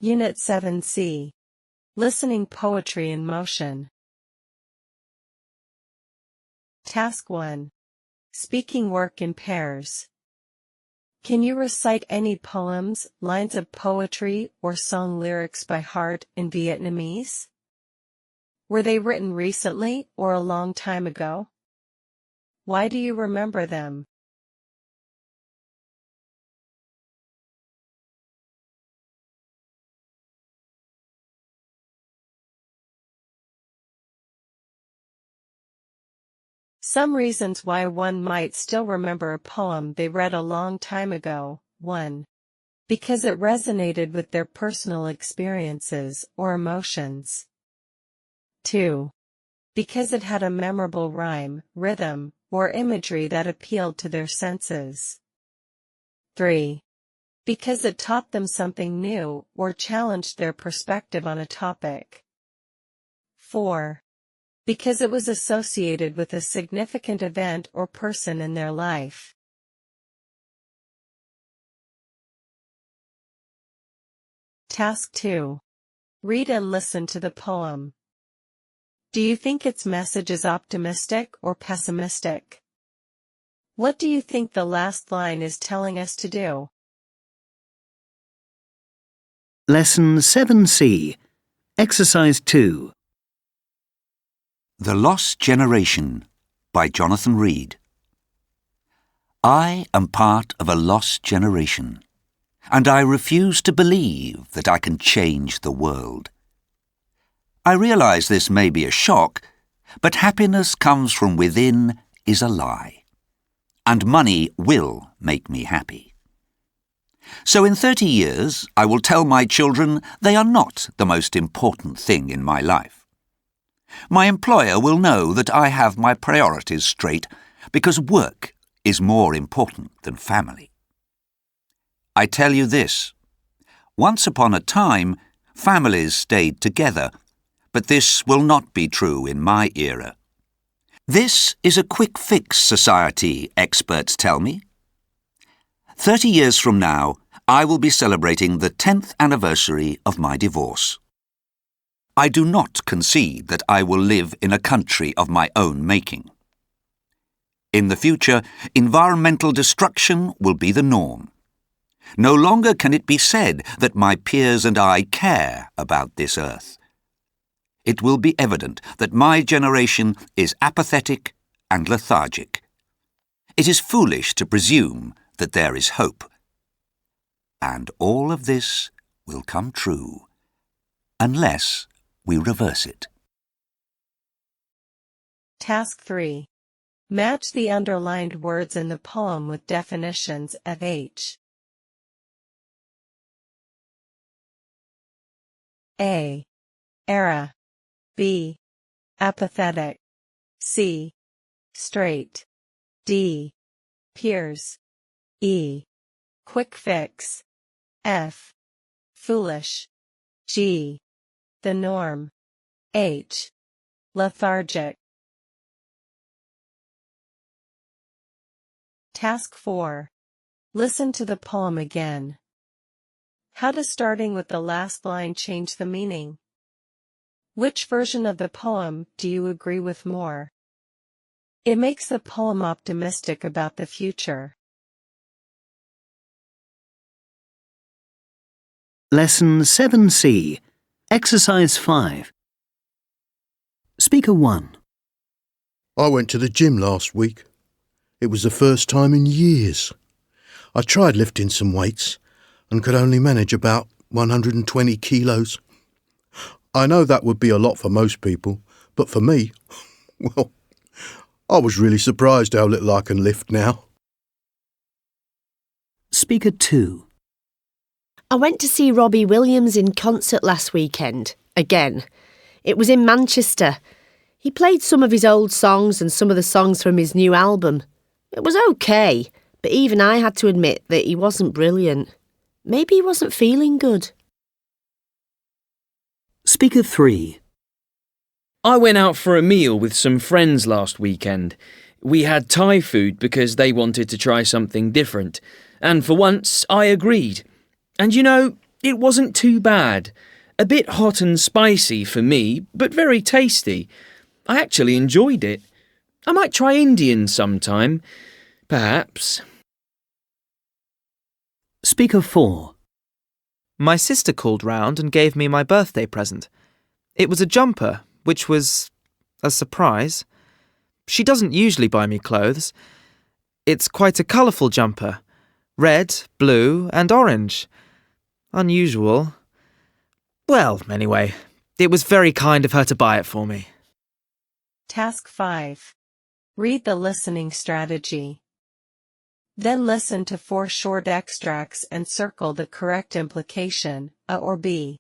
Unit 7C. Listening Poetry in Motion. Task 1. Speaking work in pairs. Can you recite any poems, lines of poetry, or song lyrics by heart in Vietnamese? Were they written recently or a long time ago? Why do you remember them? Some reasons why one might still remember a poem they read a long time ago. 1. Because it resonated with their personal experiences or emotions. 2. Because it had a memorable rhyme, rhythm, or imagery that appealed to their senses. 3. Because it taught them something new or challenged their perspective on a topic. 4. Because it was associated with a significant event or person in their life. Task 2. Read and listen to the poem. Do you think its message is optimistic or pessimistic? What do you think the last line is telling us to do? Lesson 7C. Exercise 2. The Lost Generation by Jonathan Reed. I am part of a lost generation, and I refuse to believe that I can change the world. I realize this may be a shock, but happiness comes from within is a lie, and money will make me happy. So in 30 years, I will tell my children they are not the most important thing in my life. My employer will know that I have my priorities straight because work is more important than family. I tell you this, once upon a time, families stayed together, but this will not be true in my era. This is a quick-fix society, experts tell me. 30 years from now, I will be celebrating the 10th anniversary of my divorce. I do not concede that I will live in a country of my own making. In the future, environmental destruction will be the norm. No longer can it be said that my peers and I care about this earth. It will be evident that my generation is apathetic and lethargic. It is foolish to presume that there is hope. And all of this will come true, unless we reverse it. Task 3. Match the underlined words in the poem with definitions of H. A. Era. B. Apathetic. C. Straight. D. Peers. E. Quick fix. F. Foolish. G. The norm. H. Lethargic. Task 4. Listen to the poem again. How does starting with the last line change the meaning? Which version of the poem do you agree with more? It makes the poem optimistic about the future. Lesson 7C. Exercise 5. Speaker 1. I went to the gym last week. It was the first time in years. I tried lifting some weights and could only manage about 120 kilos. I know that would be a lot for most people, but for me, well, I was really surprised how little I can lift now. Speaker 2. I went to see Robbie Williams in concert last weekend, again. It was in Manchester. He played some of his old songs and some of the songs from his new album. It was okay, but even I had to admit that he wasn't brilliant. Maybe he wasn't feeling good. Speaker 3. I went out for a meal with some friends last weekend. We had Thai food because they wanted to try something different, and for once I agreed. And you know, It wasn't too bad. A bit hot and spicy for me, but very tasty. I actually enjoyed it. I might try Indian sometime. Perhaps. Speaker 4. My sister called round and gave me my birthday present. It was a jumper, which was a surprise. She doesn't usually buy me clothes. It's quite a colourful jumper. Red, blue and orange. Unusual. Well, anyway, it was very kind of her to buy it for me. Task 5. Read the listening strategy. Then listen to 4 short extracts and circle the correct implication, A or B.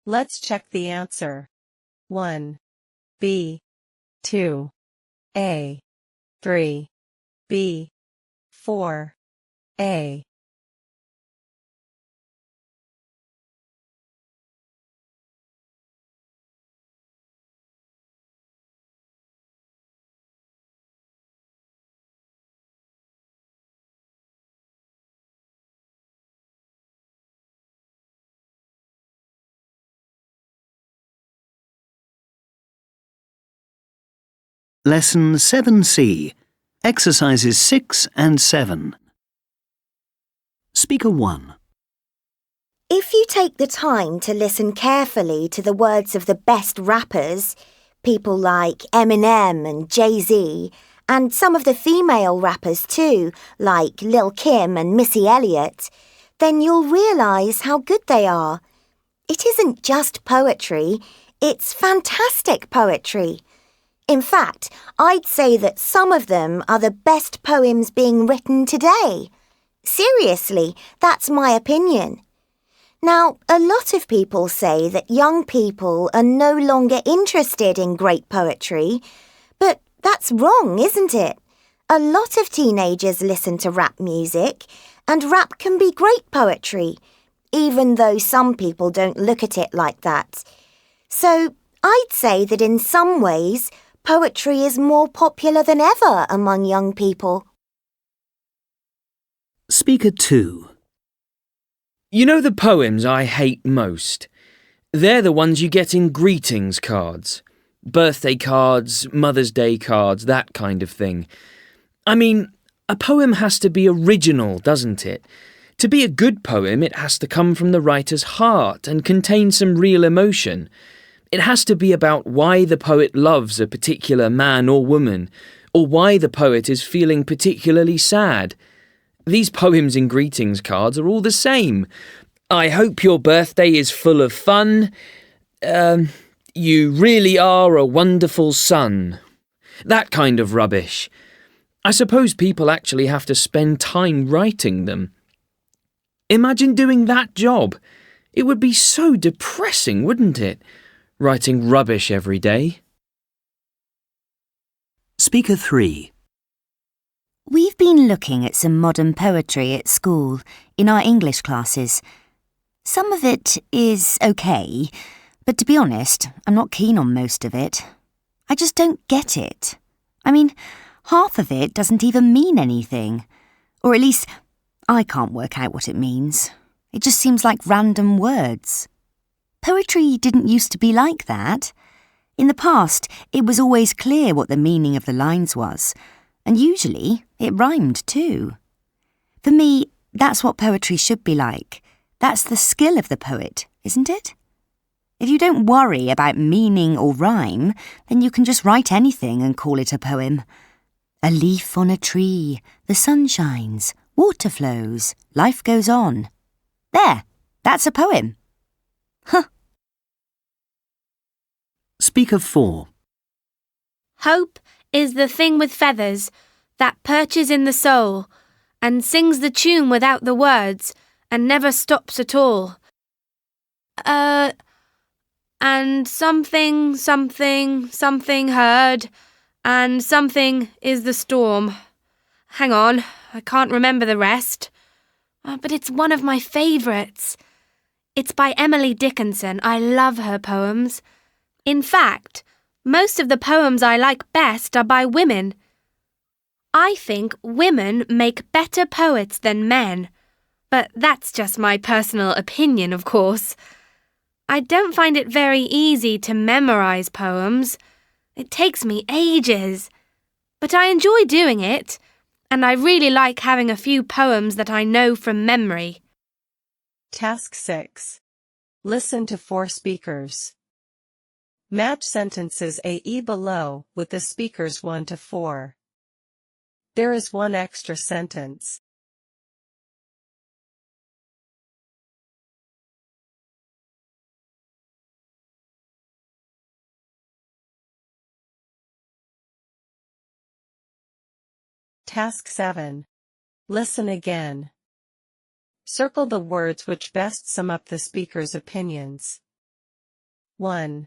Let's check the answer. 1. B. 2. A. 3. B. 4. A. Lesson 7C. Exercises 6 and 7. Speaker 1. If you take the time to listen carefully to the words of the best rappers, people like Eminem and Jay-Z, and some of the female rappers too, like Lil' Kim and Missy Elliott, then you'll realise how good they are. It isn't just poetry, it's fantastic poetry. In fact, I'd say that some of them are the best poems being written today. Seriously, that's my opinion. Now, a lot of people say that young people are no longer interested in great poetry, but that's wrong, isn't it? A lot of teenagers listen to rap music, and rap can be great poetry, even though some people don't look at it like that. So, I'd say that in some ways, poetry is more popular than ever among young people. Speaker 2. You know the poems I hate most? They're the ones you get in greetings cards. Birthday cards, Mother's Day cards, that kind of thing. I mean, a poem has to be original, doesn't it? To be a good poem, it has to come from the writer's heart and contain some real emotion. It has to be about why the poet loves a particular man or woman, or why the poet is feeling particularly sad. These poems in greetings cards are all the same. I hope your birthday is full of fun. You really are a wonderful son. That kind of rubbish. I suppose people actually have to spend time writing them. Imagine doing that job. It would be so depressing, wouldn't it? Writing rubbish every day. Speaker 3. We've been looking at some modern poetry at school, in our English classes. Some of it is okay, but to be honest, I'm not keen on most of it. I just don't get it. I mean, half of it doesn't even mean anything. Or at least, I can't work out what it means. It just seems like random words. Poetry didn't used to be like that. In the past, it was always clear what the meaning of the lines was, and usually it rhymed too. For me, that's what poetry should be like. That's the skill of the poet, isn't it? If you don't worry about meaning or rhyme, then you can just write anything and call it a poem. A leaf on a tree, the sun shines, water flows, life goes on. There, that's a poem. Huh. Speaker 4. Hope is the thing with feathers that perches in the soul and sings the tune without the words and never stops at all. And something heard, and something is the storm. Hang on, I can't remember the rest. But it's one of my favourites. It's by Emily Dickinson. I love her poems. In fact, most of the poems I like best are by women. I think women make better poets than men, but that's just my personal opinion, of course. I don't find it very easy to memorize poems. It takes me ages. But I enjoy doing it, and I really like having a few poems that I know from memory. Task 6. Listen to 4 speakers. Match sentences A-E below with the speakers 1 to 4. There is one extra sentence. Task 7. Listen again. Circle the words which best sum up the speaker's opinions. 1.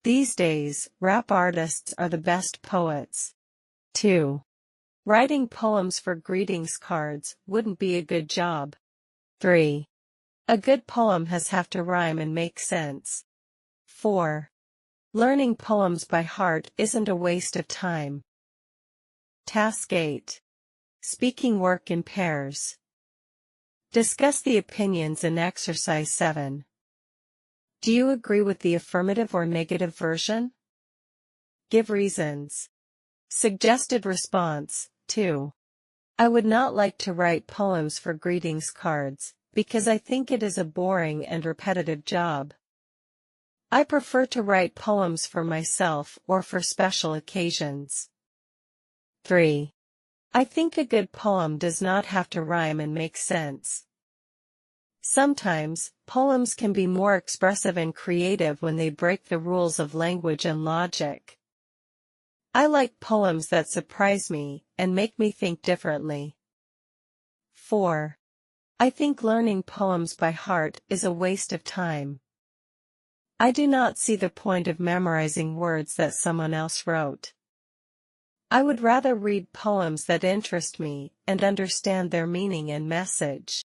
These days, rap artists are the best poets. 2. Writing poems for greetings cards wouldn't be a good job. 3. A good poem has to rhyme and make sense. 4. Learning poems by heart isn't a waste of time. Task 8. Speaking work in pairs. Discuss the opinions in Exercise 7. Do you agree with the affirmative or negative version? Give reasons. Suggested response, 2. I would not like to write poems for greetings cards, because I think it is a boring and repetitive job. I prefer to write poems for myself or for special occasions. 3. I think a good poem does not have to rhyme and make sense. Sometimes, poems can be more expressive and creative when they break the rules of language and logic. I like poems that surprise me and make me think differently. 4. I think learning poems by heart is a waste of time. I do not see the point of memorizing words that someone else wrote. I would rather read poems that interest me and understand their meaning and message.